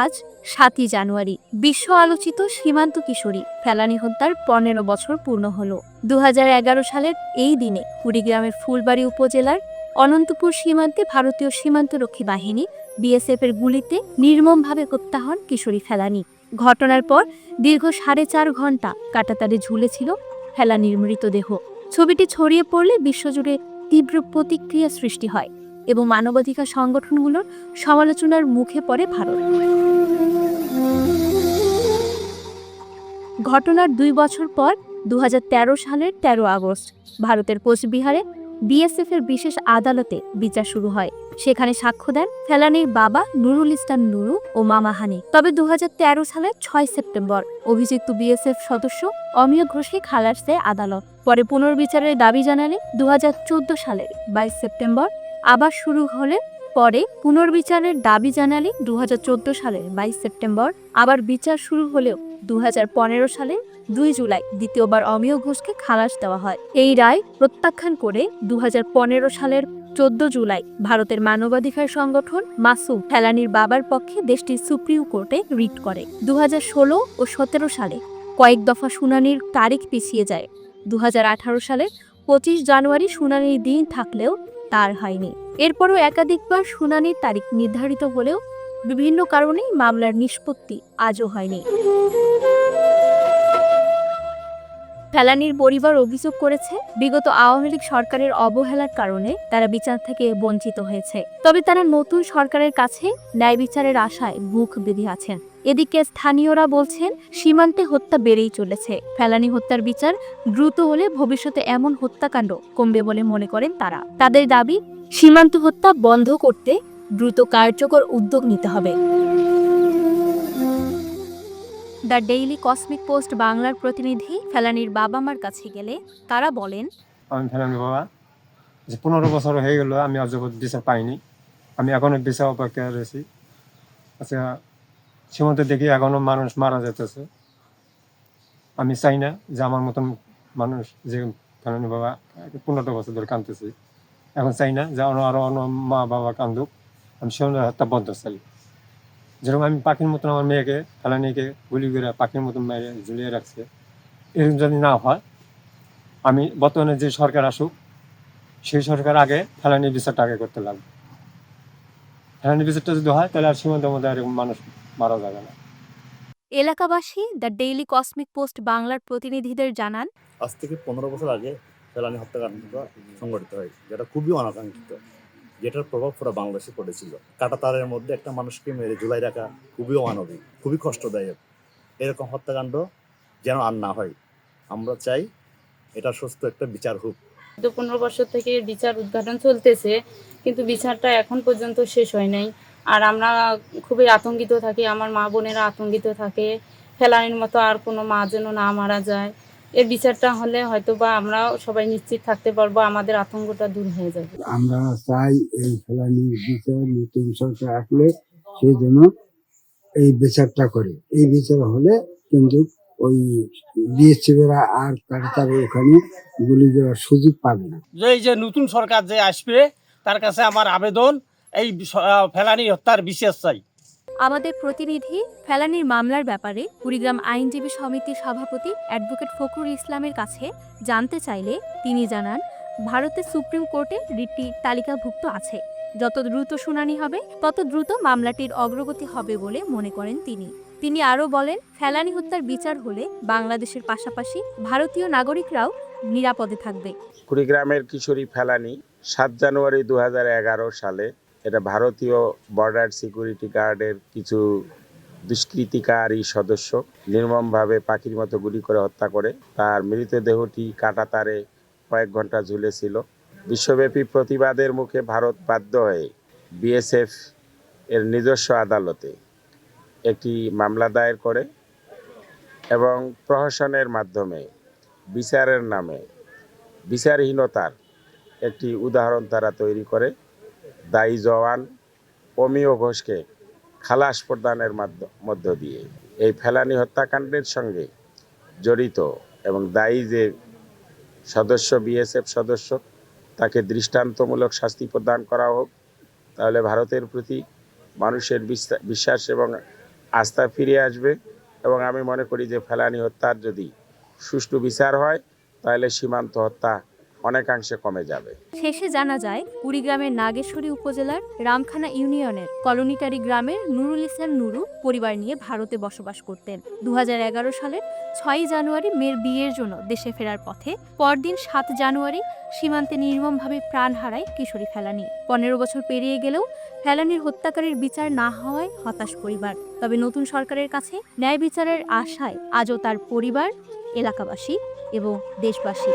আজ ৭ই জানুয়ারি, বিশ্ব আলোচিত সীমান্ত কিশোরী ফেলানী হত্যার ১৫ বছর পূর্ণ হল। ২০১১ সালের এই দিনে কুড়িগ্রামের ফুলবাড়ী উপজেলার অনন্তপুর সীমান্তে ভারতীয় সীমান্তরক্ষী বাহিনী বিএসএফ এর গুলিতে নির্মমভাবে হত্যা হন কিশোরী ফেলানী। ঘটনার পর দীর্ঘ ৪.৫ ঘন্টা কাঁটাতারে ঝুলেছিল ফেলানীর মৃতদেহ। ছবিটি ছড়িয়ে পড়লে বিশ্বজুড়ে তীব্র প্রতিক্রিয়া সৃষ্টি হয় এবং মানবাধিকার সংগঠনগুলোর সমালোচনার মুখে পড়ে ভারত। ঘটনার ২ বছর পর ২০১৩ সালের ১৩ আগস্ট ভারতের কোচবিহারে বিএসএফ এর বিশেষ আদালতে বিচার শুরু হয়। সেখানে সাক্ষ্য দেন ফেলানীর বাবা নুরুল ইসলাম নুরু ও মামা হানি। তবে ২০১৩ সালের ৬ সেপ্টেম্বর অভিযুক্ত বিএসএফ সদস্য অমিয় ঘোষকে খালাস দেয় আদালত। পরে পুনর্বিচারের দাবি জানালে ২০১৪ সালের ২২ সেপ্টেম্বর আবার শুরু হলে পরে পুনর্বিচারের দাবি জানালে ২০১৪ সালের ২২ সেপ্টেম্বর আবার বিচার শুরু হলেও ২০১৫ সালের ২ জুলাই দ্বিতীয়বার অমিয় ঘোষকে খালাস দেওয়া হয়। এই রায় প্রত্যাখ্যান করে ২০১৫ সালের ১৪ জুলাই ভারতের মানবাধিকার সংগঠন মাসুম ফেলানীর বাবার পক্ষে দেশটির সুপ্রিম কোর্টে রিট করে। ২০১৬ ও ১৭ সালে কয়েক দফা শুনানির তারিখ পিছিয়ে যায়। ২০১৮ সালের ২৫ জানুয়ারি শুনানির দিন থাকলেও তার হয়নি। এরপরও একাধিকবার শুনানির তারিখ নির্ধারিত হলেও বিভিন্ন কারণে মামলার নিষ্পত্তি আজও হয়নি। ফেলানীর পরিবার অভিযোগ করেছে, বিগত আওয়ামী লীগ সরকারের অবহেলার কারণে তারা বিচার থেকে বঞ্চিত হয়েছে। তবে তারা নতুন সরকারের কাছে ন্যায় বিচারের আশায় বুক বেঁধে আছেন। এদিকে স্থানীয়রা বলছেন, সীমান্তে হত্যা বেড়েই চলেছে। ফেলানী হত্যার বিচার দ্রুত হলে ভবিষ্যতে এমন হত্যাকাণ্ড কমবে বলে মনে করেন তারা। তাদের দাবি, সীমান্ত হত্যা বন্ধ করতে দ্রুত কার্যকর উদ্যোগ নিতে হবে। দ্য ডেইলি কসমিক পোস্ট বাংলার প্রতিনিধি ফেলানীর বাবা মার কাছে গেলে তারা বলেন, আমি ফেলানীর বাবা, যে ১৫ বছর হয়ে গেল আমি আজ যাবত বিচার পাইনি। আমি এখনো বিচার অপেক্ষায় রয়েছি। আচ্ছা, সীমান্তে দেখি এখনো মানুষ মারা যেতেছে। আমি চাই না যে আমার মতন মানুষ, যে ফেলানীর বাবা ১৫টা বছর ধরে কাঁদতেছি, এখন চাই না যে আরো অন্য মা বাবা কান্দুক। আমি সীমান্ত হত্যা বন্ধ চাই। যেরকম আমি পাখির মতন আমার মেয়েকে ফেলানীকে গুলি করে পাখির মতন মেরে ঝুলিয়ে রাখছে, এরকম যদি না হয়, আমি বর্তমানে যে সরকার আসুক, সেই সরকার আগে ফেলানী বিচারটা আগে করতে লাগবে। ফেলানী বিচারটা যদি হয়, তাহলে আর সীমান্তের মধ্যে এরকম মানুষ মারা যাবে না। এলাকাবাসী দ্য ডেইলি কসমিক পোস্ট বাংলার প্রতিনিধিদের জানান, আজ থেকে ১৫ বছর আগে ফেলানী হত্যাকাণ্ডটা সংঘটিত হয়, যেটা খুবই অনাকাঙ্ক্ষিত, যেটার প্রভাব পুরো বাংলাদেশে পড়েছিল। কাঁটাতারের মধ্যে একটা মানুষকে মেরে ঝুলাই রাখা খুবই অমানবিক, খুবই কষ্টদায়ক। এরকম হত্যাকাণ্ড যেন আর না হয়। আমরা চাই এটা সুস্থ একটা বিচার হোক। ১৫ বছর থেকে বিচার উদ্ঘাটন চলতেছে, কিন্তু বিচারটা এখন পর্যন্ত শেষ হয় নাই। আর আমরা খুবই আতঙ্কিত থাকি, আমার মা বোনেরা আতঙ্কিত থাকে। ফেলানীর মতো আর কোনো মা যেন না মারা যায়। এর বিচারটা হলে হয়তো বা আমরা সবাই নিশ্চিত থাকতে পারবো, আমাদের আতঙ্কটা দূর হয়ে যাবে। আমরা চাই এই ফেলানীর বিচার নতুন সরকার আসলে সেই জন্য এই বিচারটা করে। এই বিচার হলে কিন্তু ওই বিএসএফেরা আর তার ওখানে গুলি দেওয়ার সুযোগ পাবে না। এই যে নতুন সরকার যে আসবে, তার কাছে আমার আবেদন, এই ফেলানী হত্যার বিচার চাই। আমাদের প্রতিনিধি ফেলানীর মামলার ব্যাপারে কুড়িগ্রাম আইনজীবী সমিতির সভাপতি অ্যাডভোকেট ফখরুল ইসলামের কাছে জানতে চাইলে তিনি জানান, ভারতের সুপ্রিম কোর্টে রিটটি তালিকাভুক্ত আছে। যত দ্রুত শুনানি হবে তত দ্রুত মামলাটির অগ্রগতি হবে বলে মনে করেন তিনি আরও বলেন, ফেলানী হত্যার বিচার হলে বাংলাদেশের পাশাপাশি ভারতীয় নাগরিকরাও নিরাপদে থাকবে। কুড়িগ্রামের কিশোরী ফেলানী ৭ জানুয়ারি ২০১১ সালে এটা ভারতীয় বর্ডার সিকিউরিটি গার্ডের কিছু দুষ্কৃতিকারী সদস্য নির্মমভাবে পাখির মতো গুলি করে হত্যা করে। তার মৃতদেহটি কাঁটাতারে কয়েক ঘন্টা ঝুলেছিল। বিশ্বব্যাপী প্রতিবাদের মুখে ভারত বাধ্য হয়ে বিএসএফ এর নিজস্ব আদালতে একটি মামলা দায়ের করে এবং প্রহসনের মাধ্যমে বিচারের নামে বিচারহীনতার একটি উদাহরণ তারা তৈরি করে দায়ী জওয়ান অমিয় ঘোষকে খালাস প্রদানের মধ্য দিয়ে এই ফেলানী হত্যাকাণ্ডের সঙ্গে জড়িত এবং দায়ী যে সদস্য, বিএসএফ সদস্য, তাকে দৃষ্টান্তমূলক শাস্তি প্রদান করা হোক। তাহলে ভারতের প্রতি মানুষের বিশ্বাস এবং আস্থা ফিরে আসবে এবং আমি মনে করি যে ফেলানী হত্যার যদি সুষ্ঠু বিচার হয় তাহলে সীমান্ত হত্যা অনেকাংশে কমে যাবে। শেষে জানা যায় কুড়িগ্রামের নাগেশ্বরী উপজেলার রামখানা ইউনিয়নের কলোনিটারি গ্রামের নুরুল ইসলাম নুরু পরিবার নিয়ে ভারতে বসবাস করতেন। 2011 সালের 6 জানুয়ারি মেয়ের বিয়ের জন্য দেশে ফেরার পথে পরদিন 7 জানুয়ারি সীমান্তে নির্মমভাবে প্রাণ হারায় কিশোরী ফেলানী। 15 বছর পেরিয়ে গেলেও ফেলানীর হত্যাকারীর বিচার না হওয়ায় হতাশ পরিবার। তবে নতুন সরকারের কাছে ন্যায় বিচারের আশায় আজও তার পরিবার, এলাকাবাসী এবং দেশবাসী।